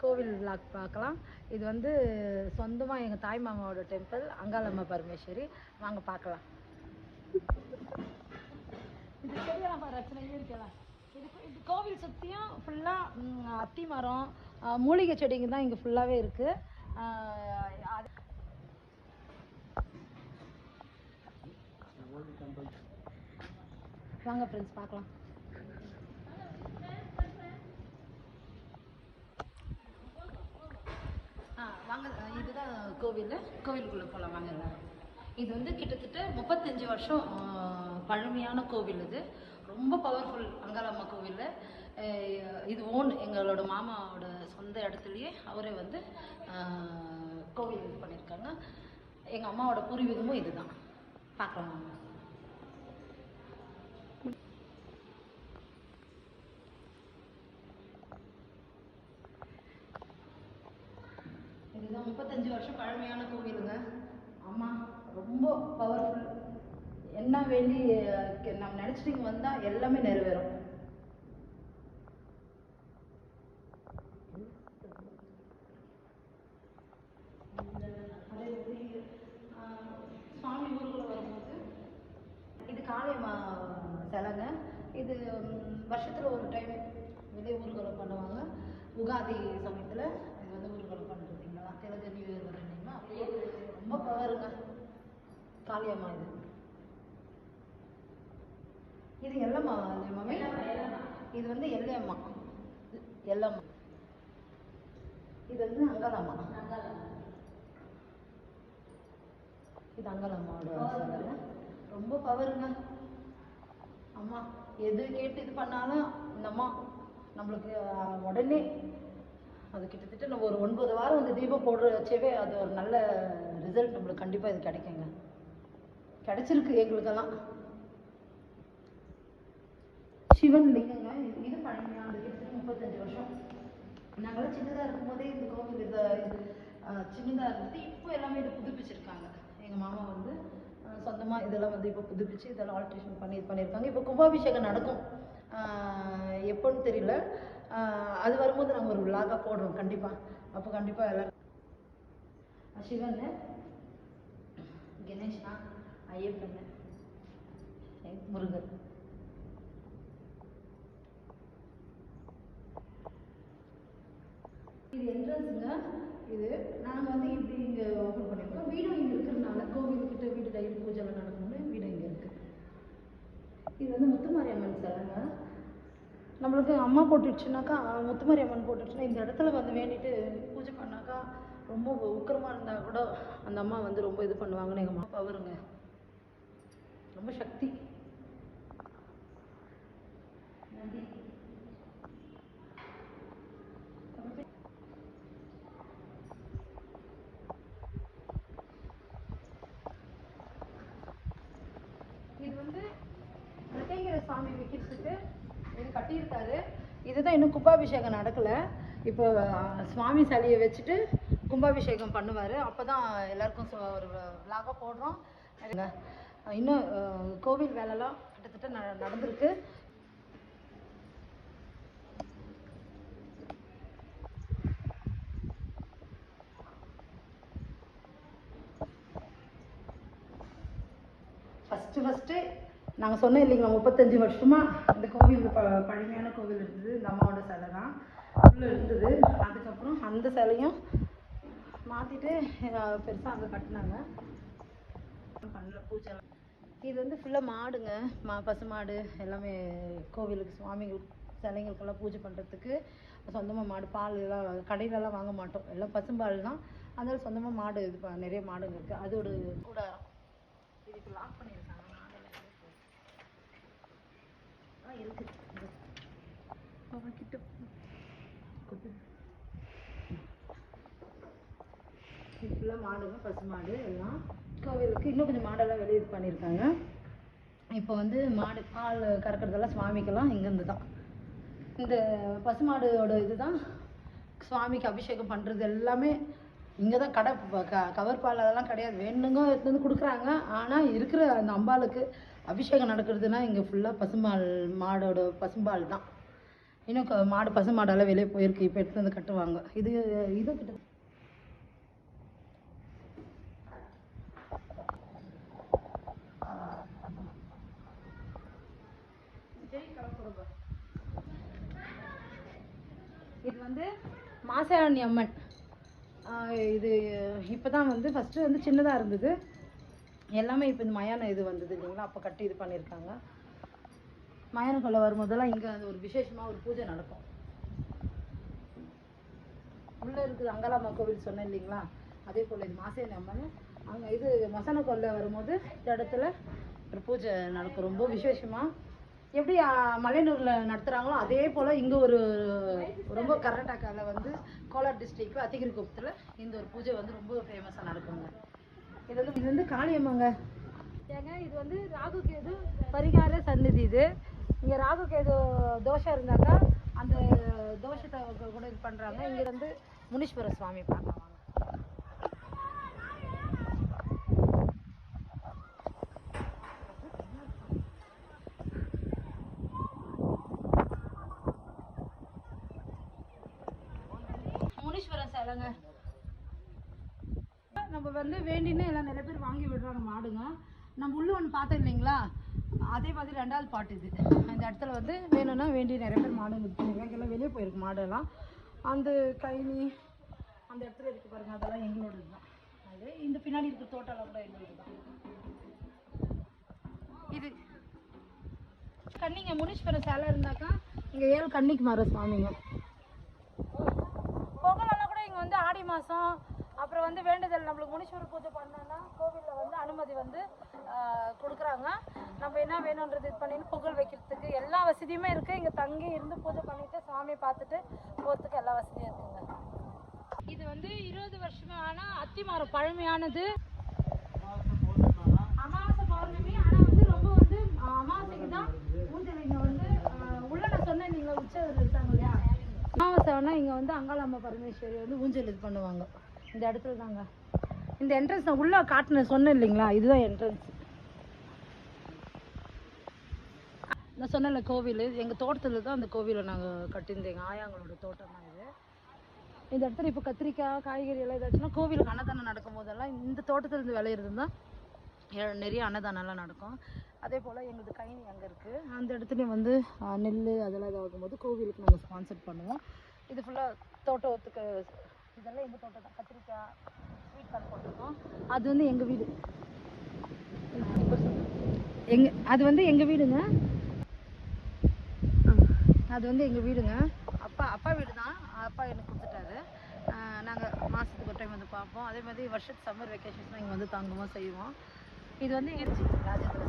கோவில் விளாக் பார்க்கலாம். இது வந்து சொந்தமாக எங்கள் தாய் மாமாவோட டெம்பிள் அங்காளம்மா பரமேஸ்வரி. வாங்க பார்க்கலாம். இது சரியான ரச்சனையே இருக்கலாம். இது கோவில் சுற்றியும் ஃபுல்லாக அத்தி மரம் மூலிகை செடிங்க தான் இங்கே ஃபுல்லாகவே இருக்குது. வாங்க ஃப்ரெண்ட்ஸ் பார்க்கலாம். வாங்க, இதுதான் கோவிலுக்குள்ளே போகலாம் வாங்க எல்லாரும். இது வந்து கிட்டத்தட்ட 35 வருஷம் பழமையான கோவில். இது ரொம்ப பவர்ஃபுல் அங்காளம்மா கோவில். இது எங்களோட மாமாவோட சொந்த இடத்துலையே அவரே வந்து கோவில் இது பண்ணியிருக்காங்க. எங்கள் அம்மாவோட பூர்வீகமும் இதுதான். பார்க்கலாம். இதுதான் 35 வருஷம் பழமையான கோவிலுங்க. அம்மா ரொம்ப பவர்ஃபுல். என்ன வேண்டி நம்ம நினச்சிட்டு இங்கே வந்தால் எல்லாமே நிறைவேறும். அதே மாதிரி சுவாமி ஊருக்குள்ள வரும்போது இது காளியம்மா சிலைங்க. இது வருஷத்தில் ஒரு டைம் வெளியே ஊர்வலம் பண்ணுவாங்க. உகாதி சமயத்தில் இது வந்து ஊர்வலம் பண்ணுறீங்களா, தெலுங்கு நியூ இயர் வருங்களா, அப்படியே ரொம்ப பவருங்க காளியம்மா. இது எல்லம்மா மாமே. இது வந்து எல்லையம்மா. இது வந்து அங்காளம்மா. இது அங்காளம்மாவோட சிலை. ரொம்ப பவருங்க அம்மா. எது கேட்டு இது பண்ணாலும் இந்த அம்மா நம்மளுக்கு உடனே அது கிட்டத்தட்ட நம்ம ஒரு 9 வாரம் வந்து தீபம் போடுற வச்சவே அது ஒரு நல்ல ரிசல்ட் நம்மளுக்கு கண்டிப்பாக இது கிடைக்குங்க. கிடைச்சிருக்கு எங்களுக்கெல்லாம். சிவன் லிங்கங்க. இது பழமையானது. கிட்டத்தட்ட 35 வருஷம். நாங்களாம் சின்னதாக இருக்கும்போதே இந்த கோவில் இதை சின்னதாக இருந்தது. இப்போ எல்லாமே இதை புதுப்பிச்சிருக்காங்க. எங்கள் மாமா வந்து சொந்தமாக இதெல்லாம் வந்து இப்போ புதுப்பிச்சு இதெல்லாம் ஆல்ட்ரேஷன் பண்ணியிருக்காங்க. இப்போ கும்பாபிஷேகம் நடக்கும். எப்போன்னு தெரியல. அது வரும்போது நாங்கள் ஒரு விழாக போடுறோம் கண்டிப்பாக. அப்போ கண்டிப்பாக எல்லாம் சிவன், கணேஷா, ஐயப்பன், முருகன். இது என்ட்ரன்ஸுங்க. இது நாங்கள் வந்து இப்படி இங்கே ஓப்பன் பண்ணியிருக்கோம். வீடும் இங்கே இருக்கிறதுனால கோவில்கிட்ட வீடு டைரி பூஜைலாம் நடக்கணும்னு வீடு இங்கே இருக்குது. இது வந்து முத்துமாரியம்மன் சிலைங்க. நம்மளுக்கு அம்மா போட்டுடுச்சுனாக்கா, முத்துமாரியம்மன் போட்டுடுச்சுன்னா இந்த இடத்துல வந்து வேண்டிட்டு பூஜை பண்ணாக்கா ரொம்ப உக்கிரமாக இருந்தால் கூட அந்த அம்மா வந்து ரொம்ப இது பண்ணுவாங்கன்னு எங்கள் அம்மா பவருங்க. ரொம்ப சக்தி. நன்றி. இது வந்து பிரத்யேகர சுவாமி வைக்கிறதுக்கு இது கட்டியிருக்காரு. இதுதான் இன்னும் கும்பாபிஷேகம் நடக்கலை. இப்போ சுவாமி சிலையை வச்சுட்டு கும்பாபிஷேகம் பண்ணுவார். அப்போ தான் எல்லாருக்கும் ஒரு விழாக போடுறோம். இன்னும் கோவில் வேலைலாம் கிட்டத்தட்ட நடந்திருக்கு. ஃபஸ்ட்டு நாங்கள் சொன்னோம் இல்லைங்களா, 35 வருஷமாக இந்த கோவில் பழமையான கோவில் இருந்தது. இந்த அம்மாவோட சிலை தான் உள்ளே இருந்தது. அதுக்கப்புறம் அந்த சிலையும் மாற்றிட்டு பெருசாக அங்கே கட்டினாங்க. பண்ணல பூஜை. இது வந்து ஃபுல்லாக மாடுங்க. பசுமாடு எல்லாமே கோவிலுக்கு சுவாமி சிலைங்களுக்கெல்லாம் பூஜை பண்ணுறதுக்கு சொந்தமாக மாடு. பால் எல்லாம் கடையிலலாம் வாங்க மாட்டோம். எல்லாம் பசும்பால் தான். அதனால சொந்தமாக மாடு இது நிறைய மாடுங்க இருக்குது. அதோட கூடாரம். இதுக்கு லாக் பண்ணியிருக்காங்க. இருக்குது கிட்ட ஃபுல்லாக மாடுங்க, பசுமாடு எல்லாம் கோவிலுக்கு. இன்னும் கொஞ்சம் மாடெல்லாம் வெளியே இது பண்ணியிருக்காங்க. இப்போ வந்து மாடு பால் கறக்கிறதெல்லாம் சுவாமிக்கெல்லாம் இங்கேருந்து தான். இந்த பசுமாடோட இது தான் சுவாமிக்கு அபிஷேகம் பண்ணுறது எல்லாமே இங்கே தான். கவர் பால் அதெல்லாம் கிடையாது. வேணுங்க எடுத்து வந்து கொடுக்குறாங்க. ஆனால் இருக்கிற அந்த அம்பாளுக்கு அபிஷேகம் நடக்கிறதுனா இங்கே ஃபுல்லாக பசும்பால், மாடோட பசும்பால் தான். இன்னும் மாடு பசு மாடெல்லாம் வெளியே போயிருக்கு, இப்போ எடுத்து வந்து கட்டுவாங்க. இது கிட்ட இது வந்து மாசாணி அம்மன். இது இப்போ தான் வந்து ஃபஸ்ட்டு வந்து சின்னதாக இருந்தது, எல்லாமே இப்போ இந்த மயான இது வந்தது இல்லைங்களா, அப்போ கட்டி இது பண்ணியிருக்காங்க. மயான கொள்ளை வரும்போதெல்லாம் இங்கே அது ஒரு விசேஷமாக ஒரு பூஜை நடக்கும். உள்ளே இருக்குது அங்காளம்மா கோவில் சொன்னேன் இல்லைங்களா, அதே போல் இது மாசாணி அம்மன். அங்கே இது மசன கொள்ளை வரும்போது இந்த இடத்துல ஒரு பூஜை நடக்கும், ரொம்ப விசேஷமாக. எப்படி மலையனூரில் நடத்துகிறாங்களோ அதே போல் இங்கே ஒரு ரொம்ப கர்நாடகாவில் வந்து கோலார் டிஸ்ட்ரிக்ட் அத்திகிரிகுப்பத்தில் இந்த ஒரு பூஜை வந்து ரொம்ப ஃபேமஸாக நடக்குங்க. இது வந்து காளியம்மங்க ஏங்க. இது வந்து ராகு கேது பரிகார சந்நிதி. இது இங்கே ராகு கேது தோஷம் இருந்தாக்கா அந்த தோஷத்தை கூட இது பண்ணுறாங்க. இங்கே வந்து முனீஸ்வர சுவாமி பார்க்கலாம். முனீஸ்வரன் சிலைங்க. நம்ம வந்து வேண்டின்னு எல்லாம் நிறைய பேர் வாங்கி விடுறாங்க மாடுங்க. நம்ம உள்ள ஒன்று பார்த்தோம் இல்லைங்களா, அதே மாதிரி 2வது பாட்டு இது. இந்த இடத்துல வந்து வேணும்னா வேண்டி நிறைய பேர் மாடு விற்றுங்க. எல்லாம் வெளியே போயிருக்கு மாடெல்லாம். அந்த கைனி அந்த இடத்துல இருக்கு பாருங்க, அதெல்லாம் எங்களோடது தான். அது இந்த பின்னாடி இருக்கிற தோட்டம்லாம் கூட எங்களோடது தான். இது கன்னிங்க முனீஸ்வரன் சிலை இருந்தாக்கா இங்கே 7 கன்னிக்கு மாற சுவாமிங்க. பொங்கலெல்லாம் கூட இங்கே வந்து ஆடி மாதம் அப்புறம் வந்து வேண்டுதல் நம்மளுக்கு முனீஸ்வரர் பூஜை பண்ணோன்னா கோவிலில் வந்து அனுமதி வந்து கொடுக்குறாங்க. நம்ம என்ன வேணுன்றது இது பண்ணிட்டு பொங்கல் வைக்கிறதுக்கு எல்லா வசதியுமே இருக்குது. இங்கே தங்கி இருந்து பூஜை பண்ணிவிட்டு சாமியை பார்த்துட்டு போகிறதுக்கு எல்லா வசதியும் இருக்குங்க. இது வந்து 20 வருஷமான அத்திமரம், பழமையானது. அமாவாசை பௌர்ணமி. ஆனால் வந்து ரொம்ப வந்து அமாவாசைக்கு தான் ஊஞ்சல் இங்கே வந்து உள்ள நான் சொன்னேன் நீங்கள் உற்சவர் இருக்காங்க இல்லையா, அமாவாசைனா இங்கே வந்து அங்காளம்மா பரமேஸ்வரி வந்து ஊஞ்சல் இது பண்ணுவாங்க. இந்த இடத்துல தாங்க இந்த என்ட்ரன்ஸ் நான் உள்ளே காட்டினேன் சொன்னேன் இல்லைங்களா, இதுதான் என்ட்ரன்ஸ். நான் சொன்னேன்ல கோவில், எங்கள் தோட்டத்தில் தான் அந்த கோவிலை நாங்கள் கட்டியிருந்தோம். எங்கள் ஆயாங்களோட தோட்டம் தான் இது. இந்த இடத்துல இப்போ கத்திரிக்காய் காய்கறி எல்லாம் ஏதாச்சுன்னா கோவிலுக்கு அன்னதானம் நடக்கும் போதெல்லாம் இந்த தோட்டத்திலேருந்து விளையிறது தான் நிறைய அன்னதானம்லாம் நடக்கும். அதே போல் எங்களுக்கு கைனி அங்கே இருக்குது, அந்த இடத்துல வந்து நெல் அதெல்லாம் இதாகும்போது கோவிலுக்கு நாங்கள் ஸ்பான்சர் பண்ணுவோம். இது ஃபுல்லாக தோட்டத்துக்கு இதெல்லாம் எங்கள் தோட்டம் தான். கத்திரிக்காய் ஸ்வீட் கார்ன் போட்டிருக்கோம். அது வந்து எங்கள் வீடு. அது வந்து எங்கள் வீடுங்க. அது வந்து எங்கள் வீடுங்க. அப்பா வீடு தான். அப்பா எனக்கு கொடுத்துட்டாரு. நாங்கள் மாதத்துக்கு ஒரு டைம் வந்து பார்ப்போம். அதே மாதிரி வருஷத்துக்கு சம்மர் வெக்கேஷன்ஸ்லாம் இங்கே வந்து தங்கமாக செய்வோம். இது வந்து ராஜேந்திர